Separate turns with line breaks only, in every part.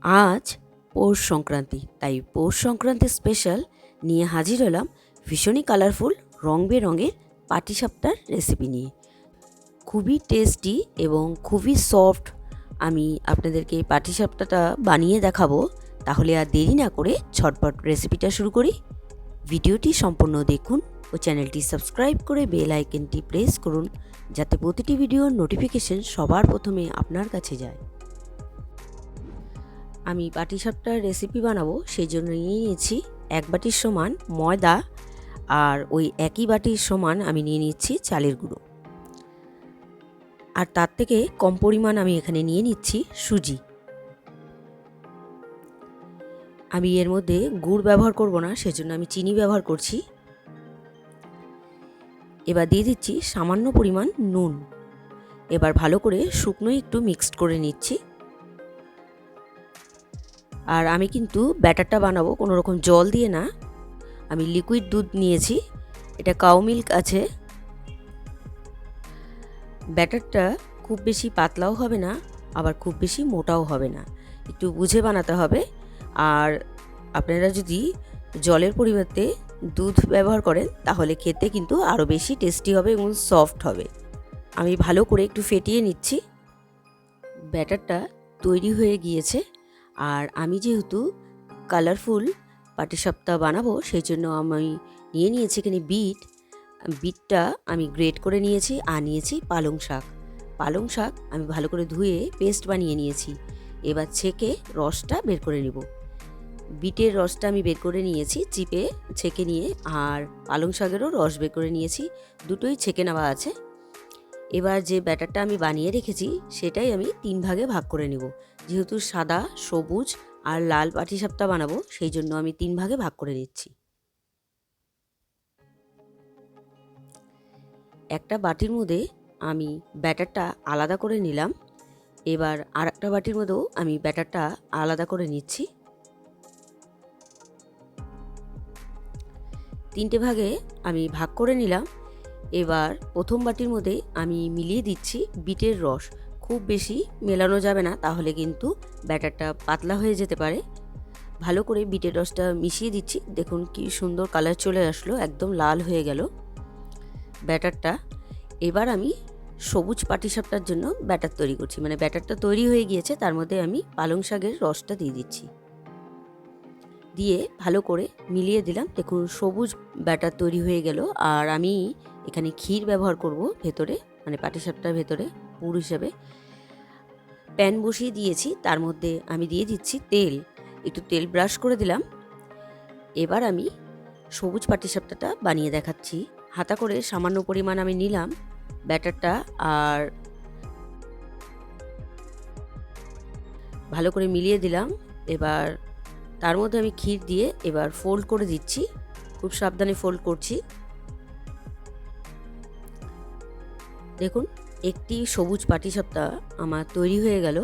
আজ পৌষ সংক্রান্তি, তাই পৌষ সংক্রান্তি স্পেশাল নিয়ে হাজির হলাম ভীষণই কালারফুল রং বেরঙের পাটিসাপটার রেসিপি নিয়ে। খুবই টেস্টি এবং খুবই সফট আমি আপনাদেরকে পাটিসাপটাটা বানিয়ে দেখাবো। তাহলে আর দেরি না করে ঝটপট রেসিপিটা শুরু করি। ভিডিওটি সম্পূর্ণ দেখুন ও চ্যানেলটি সাবস্ক্রাইব করে বেল আইকনটি প্রেস করুন, যাতে প্রতিটি ভিডিওর নোটিফিকেশন সবার প্রথমে আপনার কাছে যায়। আমি পাটিসাপটার রেসিপি বানাবো, সেই জন্য নিয়ে নিয়েছি 1 বাটির সমান ময়দা, আর ওই একই বাটির সমান আমি নিয়ে নিচ্ছি চালের গুঁড়ো, আর তার থেকে কম পরিমাণ আমি এখানে নিয়ে নিচ্ছি সুজি। আমি এর মধ্যে গুড় ব্যবহার করব না, সেজন্য আমি চিনি ব্যবহার করছি। এবার দিয়ে দিচ্ছি সামান্য পরিমাণ নুন। এবার ভালো করে শুকনো একটু মিক্সড করে নিচ্ছি। আর আমি কিন্তু ব্যাটারটা বানাবো কোনো রকম জল দিয়ে না, আমি লিকুইড দুধ নিয়েছি, এটা কাউ মিল্ক আছে। ব্যাটারটা খুব বেশি পাতলাও হবে না, আবার খুব বেশি মোটাও হবে না, একটু বুঝে বানাতে হবে। আর আপনারা যদি জলের পরিবর্তে দুধ ব্যবহার করেন তাহলে খেতে কিন্তু আরও বেশি টেস্টি হবে এবং সফট হবে। আমি ভালো করে একটু ফেটিয়ে নিচ্ছি। ব্যাটারটা তৈরি হয়ে গিয়েছে। আর আমি যেহেতু কালারফুল পাটিসাপটা বানাবো, সেই জন্য আমি নিয়ে নিয়েছি এখানে বিটটা আমি গ্রেট করে নিয়েছি, আর নিয়েছি পালং শাক আমি ভালো করে ধুয়ে পেস্ট বানিয়ে নিয়েছি। এবার ছেঁকে রসটা বের করে নিব। বিটের রসটা আমি বের করে নিয়েছি চিপে ছেঁকে নিয়ে, আর পালং শাকেরও রস বের করে নিয়েছি, দুটোই ছেঁকে নেওয়া আছে। এবার যে ব্যাটারটা আমি বানিয়ে রেখেছি সেটাই আমি 3 ভাগে ভাগ করে নিব। যেহেতু সাদা, সবুজ আর লাল পাটিসাপটা বানাবো, সেই জন্য আমি 3 ভাগে ভাগ করে নিচ্ছি। একটা বাটির মধ্যে আমি ব্যাটারটা আলাদা করে নিলাম। এবার আর একটা বাটির মধ্যেও আমি ব্যাটারটা আলাদা করে নিচ্ছি। 3টে ভাগে আমি ভাগ করে নিলাম। এবার প্রথম বাটির মধ্যে আমি মিলিয়ে দিচ্ছি বিটের রস। খুব বেশি মেলানো যাবে না, তাহলে কিন্তু ব্যাটারটা পাতলা হয়ে যেতে পারে। ভালো করে বিটের রসটা মিশিয়ে দিচ্ছি। দেখুন কি সুন্দর কালার চলে আসলো, একদম লাল হয়ে গেল ব্যাটারটা। এবার আমি সবুজ পাটিসাপটার জন্য ব্যাটার তৈরি করছি, মানে ব্যাটারটা তৈরি হয়ে গিয়েছে, তার মধ্যে আমি পালং শাকের রসটা দিয়ে দিচ্ছি। দিয়ে ভালো করে মিলিয়ে দিলাম। দেখুন সবুজ ব্যাটার তৈরি হয়ে গেল। আর আমি এখানে ক্ষীর ব্যবহার করব ভেতরে, মানে পাটিসাপটার ভেতরে পুর হিসাবে। প্যান বসিয়ে দিয়েছি, তার মধ্যে আমি দিয়ে দিচ্ছি তেল, একটু তেল ব্রাশ করে দিলাম। এবার আমি সবুজ পাটিসাপটাটা বানিয়ে দেখাচ্ছি। হাতা করে সামান্য পরিমাণ আমি নিলাম ব্যাটারটা, আর ভালো করে মিলিয়ে দিলাম। এবার তার মধ্যে আমি ক্ষীর দিয়ে এবার ফোল্ড করে দিচ্ছি, খুব সাবধানে ফোল্ড করছি। দেখুন একটি সবুজ পাটিসাপটা আমার তৈরি হয়ে গেল।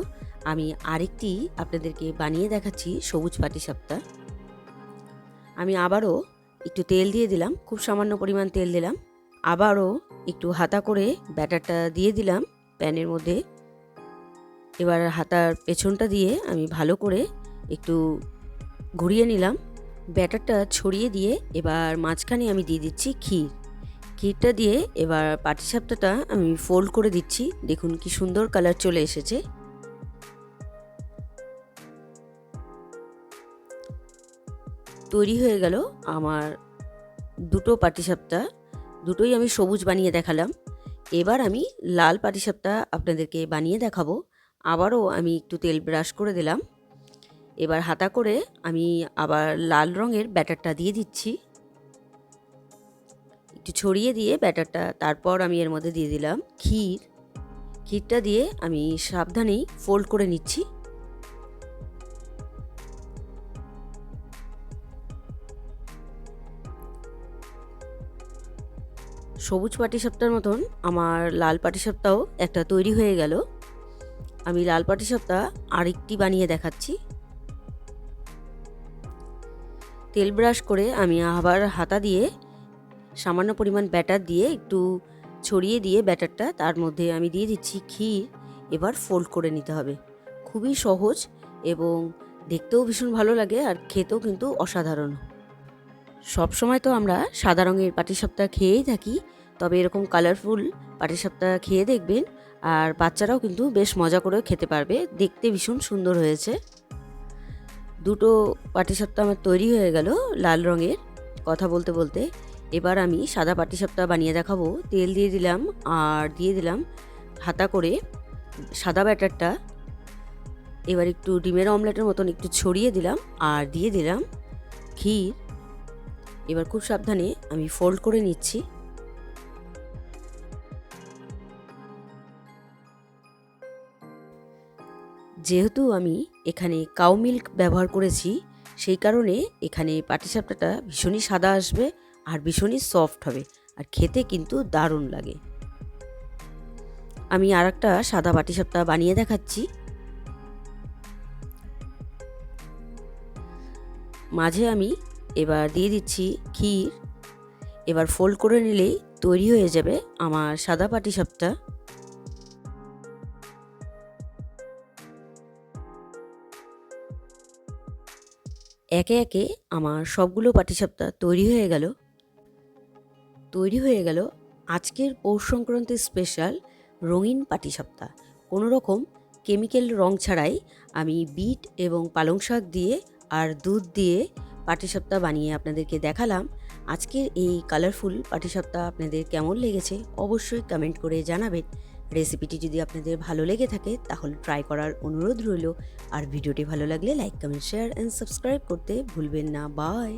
আমি আরেকটি আপনাদেরকে বানিয়ে দেখাচ্ছি সবুজ পাটিসাপটা। আমি আবারও একটু তেল দিয়ে দিলাম, খুব সামান্য পরিমাণ তেল দিলাম। আবারও একটু হাতা করে ব্যাটারটা দিয়ে দিলাম প্যানের মধ্যে। এবার হাতার পেছনটা দিয়ে আমি ভালো করে একটু ঘুরিয়ে নিলাম। ব্যাটারটা ছড়িয়ে দিয়ে এবার মাঝখানে আমি দিয়ে দিচ্ছি ক্ষীরটা দিয়ে এবার পাটিসাপটাটা আমি ফোল্ড করে দিচ্ছি। দেখুন কি সুন্দর কালার চলে এসেছে। তৈরি হয়ে গেল আমার দুটো পাটিসাপটা, দুটোই আমি সবুজ বানিয়ে দেখালাম। এবার আমি লাল পাটিসাপটা আপনাদেরকে বানিয়ে দেখাবো। আবারও আমি একটু তেল ব্রাশ করে দিলাম। এবার হাতা করে আমি আবার লাল রঙের ব্যাটারটা দিয়ে দিচ্ছি, একটু ছড়িয়ে দিয়ে ব্যাটারটা। তারপর আমি এর মধ্যে দিয়ে দিলাম ক্ষীরটা দিয়ে আমি সাবধানেই ফোল্ড করে নিচ্ছি। সবুজ পাটিসাপটার মতন আমার লাল পাটিসাপটাও একটা তৈরি হয়ে গেল। আমি লাল পাটিসাপটা আরেকটি বানিয়ে দেখাচ্ছি। তেল ব্রাশ করে আমি আবার হাতা দিয়ে সামান্য পরিমাণ ব্যাটার দিয়ে একটু ছড়িয়ে দিয়ে ব্যাটারটা তার মধ্যে আমি দিয়ে দিচ্ছি ক্ষীর। এবার ফোল্ড করে নিতে হবে, খুবই সহজ এবং দেখতেও ভীষণ ভালো লাগে আর খেতেও কিন্তু অসাধারণ। সব সময় তো আমরা সাদা রঙের পাটিসাপটা খেয়েই থাকি, তবে এরকম কালারফুল পাটিসাপটা খেয়ে দেখবেন, আর বাচ্চারাও কিন্তু বেশ মজা করে খেতে পারবে। দেখতে ভীষণ সুন্দর হয়েছে। দুটো পাটিসাপটা আমার তৈরি হয়ে গেল লাল রঙের। কথা বলতে বলতে এবার আমি সাদা পাটিসাপটা বানিয়ে দেখাবো। তেল দিয়ে দিলাম আর দিয়ে দিলাম হাতা করে সাদা ব্যাটারটা। এবার একটু ডিমের অমলেটের মতন একটু ছড়িয়ে দিলাম আর দিয়ে দিলাম ক্ষীর। এবার খুব সাবধানে আমি ফোল্ড করে নিচ্ছি। যেহেতু আমি এখানে কাউ মিল্ক ব্যবহার করেছি, সেই কারণে এখানে পাটিসাপটাটা ভীষণই সাদা আসবে আর ভীষণই সফট হবে, আর খেতে কিন্তু দারুণ লাগে। আমি আর একটা সাদা পাটিসাপটা বানিয়ে দেখাচ্ছি। মাঝে আমি এবার দিয়ে দিচ্ছি ক্ষীর। এবার ফোল্ড করে নিলেই তৈরি হয়ে যাবে আমার সাদা পাটিসাপটা। একে একে আমার সবগুলো পাটিসাপটা তৈরি হয়ে গেল আজকের পৌষ সংক্রান্তির স্পেশাল রঙিন পাটিসাপটা। কোনো রকম কেমিক্যাল রং ছাড়াই আমি বিট এবং পালং শাক দিয়ে আর দুধ দিয়ে পাটিসাপটা বানিয়ে আপনাদেরকে দেখালাম। আজকের এই কালারফুল পাটিসাপটা আপনাদের কেমন লেগেছে অবশ্যই কমেন্ট করে জানাবেন। রেসিপিটি যদি আপনাদের ভালো লেগে থাকে তাহলে ট্রাই করার অনুরোধ রইল। আর ভিডিওটি ভালো লাগলে like, comment, share and subscribe করতে ভুলবেন না। বাই।